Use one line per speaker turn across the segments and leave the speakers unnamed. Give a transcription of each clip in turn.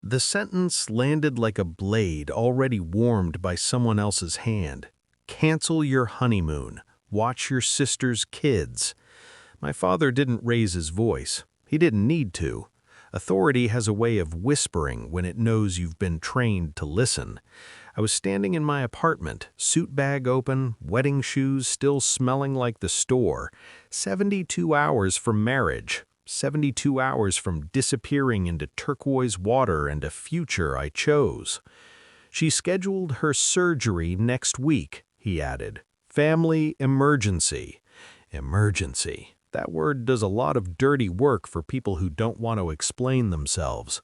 The sentence landed like a blade already warmed by someone else's hand. Cancel your honeymoon. Watch your sister's kids. My father didn't raise his voice. He didn't need to. Authority has a way of whispering when it knows you've been trained to listen. I was standing in my apartment, suit bag open, wedding shoes still smelling like the store. 72 hours from marriage. 72 hours from disappearing into turquoise water and a future I chose. She's scheduled her surgery next week, he added. Family emergency. Emergency. That word does a lot of dirty work for people who don't want to explain themselves.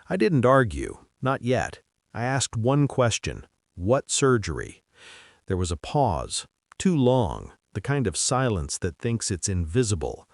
I didn't argue, not yet. I asked one question. What surgery? There was a pause. Too long, the kind of silence that thinks it's invisible.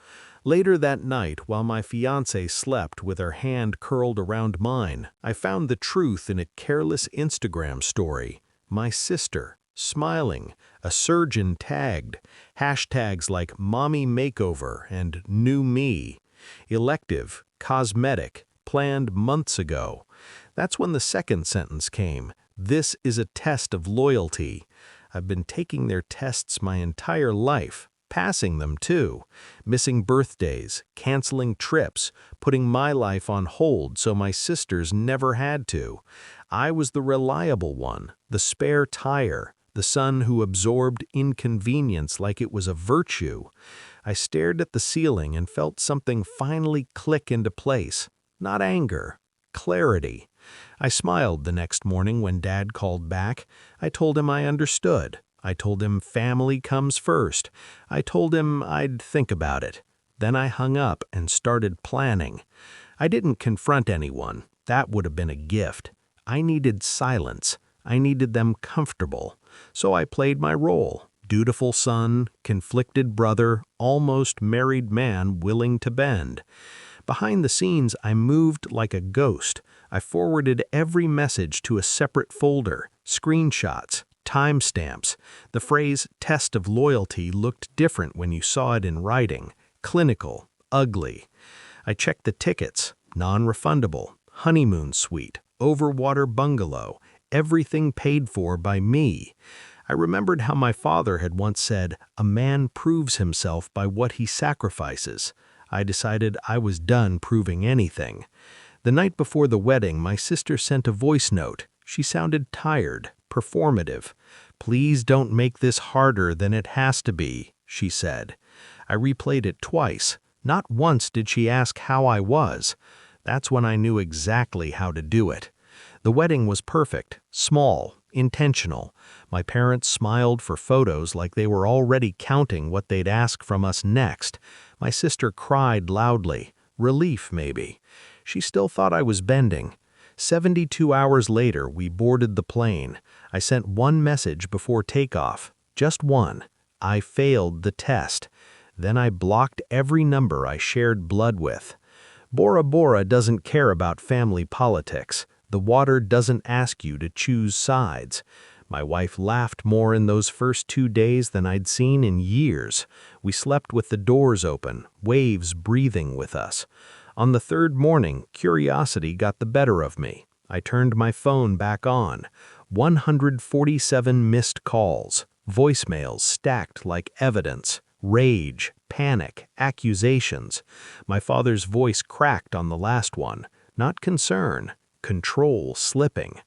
Later that night, while my fiancée slept with her hand curled around mine, I found the truth in a careless Instagram story. My sister, smiling, a surgeon tagged, hashtags like Mommy Makeover and New Me, elective, cosmetic, planned months ago. That's when the second sentence came. This is a test of loyalty. I've been taking their tests my entire life. Passing them too, missing birthdays, canceling trips, putting my life on hold so my sisters never had to. I was the reliable one, the spare tire, the son who absorbed inconvenience like it was a virtue. I stared at the ceiling and felt something finally click into place. Not anger, clarity. I smiled the next morning when Dad called back. I told him I understood. I told him family comes first. I told him I'd think about it. Then I hung up and started planning. I didn't confront anyone. That would have been a gift. I needed silence. I needed them comfortable. So I played my role. Dutiful son, conflicted brother, almost married man willing to bend. Behind the scenes, I moved like a ghost. I forwarded every message to a separate folder, screenshots, timestamps. The phrase test of loyalty looked different when you saw it in writing. Clinical, ugly. I checked the tickets, non-refundable, honeymoon suite, overwater bungalow, everything paid for by me. I remembered how my father had once said, "A man proves himself by what he sacrifices." I decided I was done proving anything. The night before the wedding, my sister sent a voice note. She sounded tired, performative. "Please don't make this harder than it has to be," she said. I replayed it twice. Not once did she ask how I was. That's when I knew exactly how to do it. The wedding was perfect, small, intentional. My parents smiled for photos like they were already counting what they'd ask from us next. My sister cried loudly. Relief, maybe. She still thought I was bending. 72 hours later, we boarded the plane. I sent one message before takeoff. Just one. I failed the test. Then I blocked every number I shared blood with. Bora Bora doesn't care about family politics. The water doesn't ask you to choose sides. My wife laughed more in those first 2 days than I'd seen in years. We slept with the doors open, waves breathing with us. On the third morning, curiosity got the better of me. I turned my phone back on. 147 missed calls, voicemails stacked like evidence, rage, panic, accusations. My father's voice cracked on the last one. Not concern. Control slipping.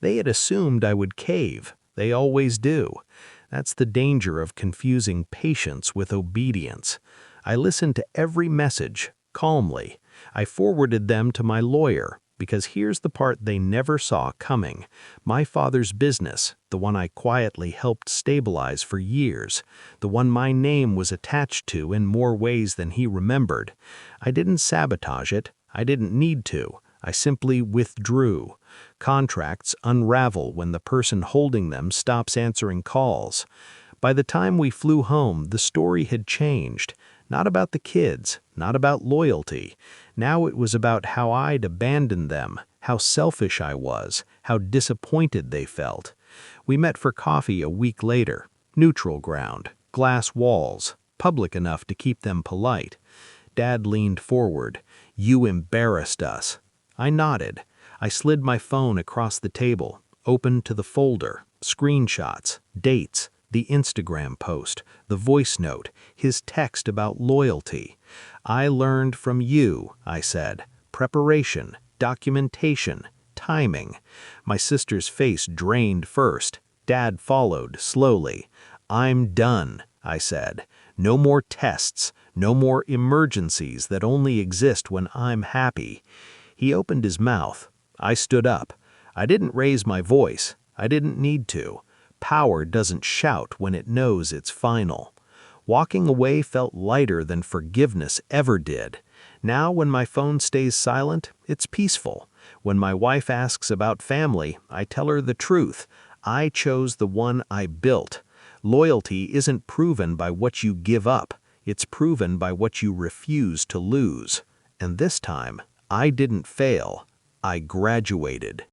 They had assumed I would cave. They always do. That's the danger of confusing patience with obedience. I listened to every message, calmly. I forwarded them to my lawyer, because here's the part they never saw coming. My father's business, the one I quietly helped stabilize for years, the one my name was attached to in more ways than he remembered. I didn't sabotage it. I didn't need to. I simply withdrew. Contracts unravel when the person holding them stops answering calls. By the time we flew home, the story had changed. Not about the kids, not about loyalty. Now it was about how I'd abandoned them, how selfish I was, how disappointed they felt. We met for coffee a week later. Neutral ground, glass walls, public enough to keep them polite. Dad leaned forward. "You embarrassed us." I nodded. I slid my phone across the table, opened to the folder, screenshots, dates, the Instagram post, the voice note, his text about loyalty. I learned from you, I said. Preparation, documentation, timing. My sister's face drained first. Dad followed, slowly. I'm done, I said. No more tests, no more emergencies that only exist when I'm happy. He opened his mouth. I stood up. I didn't raise my voice. I didn't need to. Power doesn't shout when it knows it's final. Walking away felt lighter than forgiveness ever did. Now when my phone stays silent, it's peaceful. When my wife asks about family, I tell her the truth. I chose the one I built. Loyalty isn't proven by what you give up. It's proven by what you refuse to lose. And this time, I didn't fail. I graduated.